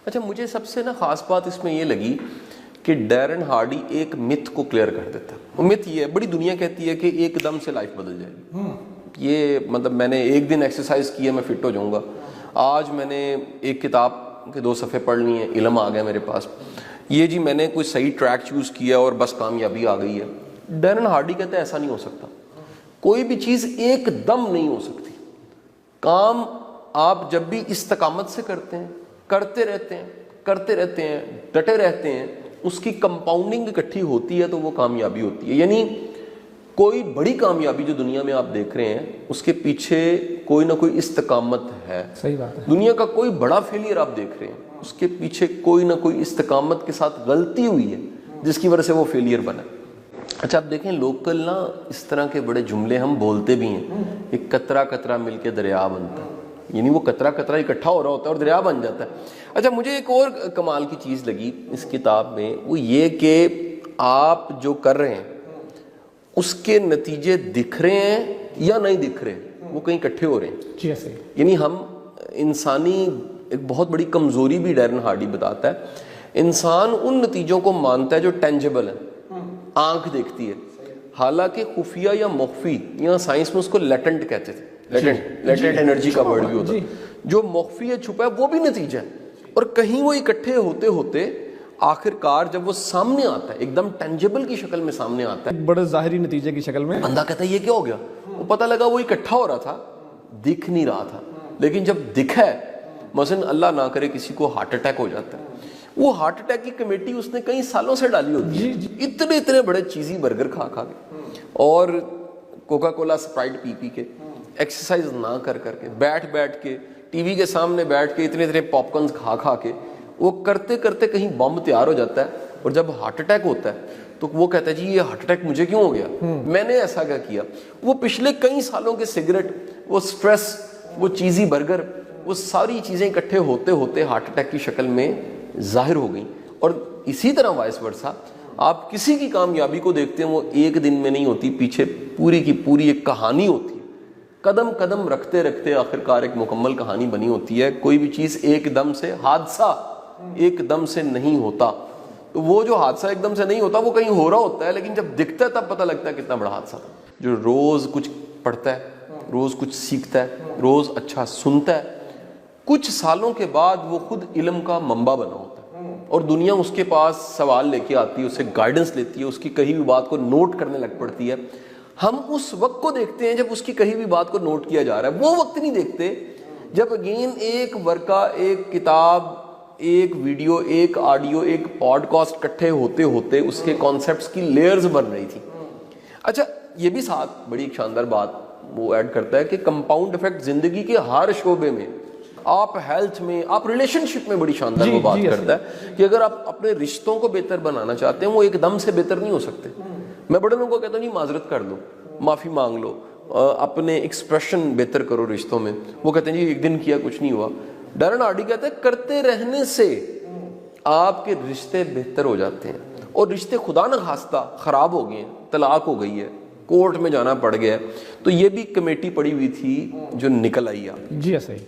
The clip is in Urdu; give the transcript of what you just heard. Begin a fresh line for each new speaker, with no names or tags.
اچھا مجھے سب سے نا خاص بات اس میں یہ لگی کہ ڈیرن ہارڈی ایک مت کو کلیئر کر دیتا ہے. وہ مت یہ ہے, بڑی دنیا کہتی ہے کہ ایک دم سے لائف بدل جائے گی. یہ مطلب میں نے ایک دن ایکسرسائز کی ہے میں فٹ ہو جاؤں گا, آج میں نے ایک کتاب کے 2 صفحے پڑھ لی ہیں, علم آ گیا میرے پاس, یہ جی میں نے کوئی صحیح ٹریک چوز کیا اور بس کامیابی آ گئی ہے. ڈیرن ہارڈی کہتے ہیں ایسا نہیں ہو سکتا, کوئی بھی چیز ایک دم نہیں ہو سکتی. کام آپ جب بھی استقامت سے کرتے ہیں, کرتے رہتے ہیں, ڈٹے رہتے ہیں, اس کی کمپاؤنڈنگ اکٹھی ہوتی ہے تو وہ کامیابی ہوتی ہے. یعنی کوئی بڑی کامیابی جو دنیا میں آپ دیکھ رہے ہیں اس کے پیچھے کوئی نہ کوئی استقامت ہے.
صحیح بات ہے.
دنیا کا کوئی بڑا فیلئر آپ دیکھ رہے ہیں اس کے پیچھے کوئی نہ کوئی استقامت کے ساتھ غلطی ہوئی ہے جس کی وجہ سے وہ فیلئر بنا. اچھا آپ دیکھیں لوکل نا اس طرح کے بڑے جملے ہم بولتے بھی ہیں, ایک قطرہ قطرہ مل کے دریا بنتا ہے, یعنی وہ قطرہ قطرہ اکٹھا ہو رہا ہوتا ہے اور دریا بن جاتا ہے. اچھا مجھے ایک اور کمال کی چیز لگی اس کتاب میں, وہ یہ کہ آپ جو کر رہے ہیں اس کے نتیجے دکھ رہے ہیں یا نہیں دکھ رہے, وہ کہیں اکٹھے ہو رہے ہیں.
جی ایسے
یعنی ہم انسانی ایک بہت بڑی کمزوری بھی ڈیرن ہارڈی بتاتا ہے, انسان ان نتیجوں کو مانتا ہے جو ٹینجبل ہیں, آنکھ دیکھتی ہے, حالانکہ خفیہ یا مخفی, یہاں سائنس میں اس کو لیٹنٹ کہتے تھے, لیٹنٹ انرجی کا ورڈ بھی ہوتا ہے, جو مخفی ہے چھپا ہے وہ بھی نتیجہ ہے. اور کہیں وہ اکٹھے ہوتے ہوتے آخر کار جب وہ سامنے آتا ہے ایک دم ٹینجبل کی شکل میں سامنے آتا ہے,
بڑے ظاہری نتیجے کی شکل میں,
بندہ کہتا ہے یہ کیا ہو گیا, وہ پتہ لگا وہ اکٹھا ہو رہا تھا, دکھ نہیں رہا تھا. لیکن جب دکھا ہے, مثلا اللہ نہ کرے کسی کو ہارٹ اٹیک ہو جاتا ہے, وہ ہارٹ اٹیک کی کمیٹی اس نے کئی سالوں سے ڈالی ہوتی ہے, اتنے بڑے چیزی برگر کھا کے اور کوکا کولا اسپرائٹ پی کے, ایکسرسائز نہ کر کے, بیٹھ کے ٹی وی کے سامنے بیٹھ کے اتنے پاپ کارنز کھا کے, وہ کرتے کہیں بم تیار ہو جاتا ہے. اور جب ہارٹ اٹیک ہوتا ہے تو وہ کہتا ہے جی یہ ہارٹ اٹیک مجھے کیوں ہو گیا, میں نے ایسا کیا کیا. وہ پچھلے کئی سالوں کے سگریٹ, وہ سٹریس, وہ چیزی برگر, وہ ساری چیزیں اکٹھے ہوتے ہارٹ اٹیک کی شکل میں ظاہر ہو گئیں. اور اسی طرح وائس ورسا, آپ کسی کی کامیابی کو دیکھتے ہیں وہ ایک دن میں نہیں ہوتی, پیچھے پوری کی پوری ایک کہانی ہوتی ہے, قدم رکھتے آخرکار ایک مکمل کہانی بنی ہوتی ہے. کوئی بھی چیز ایک دم سے, حادثہ ایک دم سے نہیں ہوتا. تو وہ جو حادثہ ایک دم سے نہیں ہوتا وہ کہیں ہو رہا ہوتا ہے, لیکن جب دکھتا ہے تب پتہ لگتا ہے کتنا بڑا حادثہ تھا. جو روز کچھ پڑھتا ہے, روز کچھ سیکھتا ہے, روز اچھا سنتا ہے, کچھ سالوں کے بعد وہ خود علم کا منبع بنا ہوتا ہے اور دنیا اس کے پاس سوال لے کے آتی ہے, اسے گائیڈنس لیتی ہے, اس کی کہی ہوئی بات کو نوٹ کرنے لگ پڑتی ہے. ہم اس وقت کو دیکھتے ہیں جب اس کی کہی ہوئی بات کو نوٹ کیا جا رہا ہے, وہ وقت نہیں دیکھتے جب اگین ایک ورقہ, ایک کتاب, ایک ویڈیو, ایک آڈیو, ایک پوڈ کاسٹ اکٹھے ہوتے اس کے کانسیپٹس کی لیئرز بن رہی تھی. اچھا یہ بھی ساتھ بڑی ایک شاندار بات وہ ایڈ کرتا ہے کہ کمپاؤنڈ افیکٹ زندگی کے ہر شعبے میں, آپ ہیلتھ میں, آپ ریلیشن شپ میں بڑی شاندار وہ بات کرتا ہے کہ اگر آپ اپنے رشتوں کو بہتر بنانا چاہتے ہیں وہ ایک دم سے بہتر نہیں ہو سکتے. میں بڑے لوگوں کو کہتا ہوں جی معذرت کر لو, معافی مانگ لو, اپنے ایکسپریشن بہتر کرو رشتوں میں. وہ کہتے ہیں جی ایک دن کیا کچھ نہیں ہوا. ڈیرن ہارڈی کہتے ہیں کرتے رہنے سے آپ کے رشتے بہتر ہو جاتے ہیں, اور رشتے خدا نہ خواستہ خراب ہو گئے ہیں, طلاق ہو گئی ہے, کورٹ میں جانا پڑ گیا, تو یہ بھی کمیٹی پڑی ہوئی تھی جو نکل آئی. آپ
جی ایسا ہی.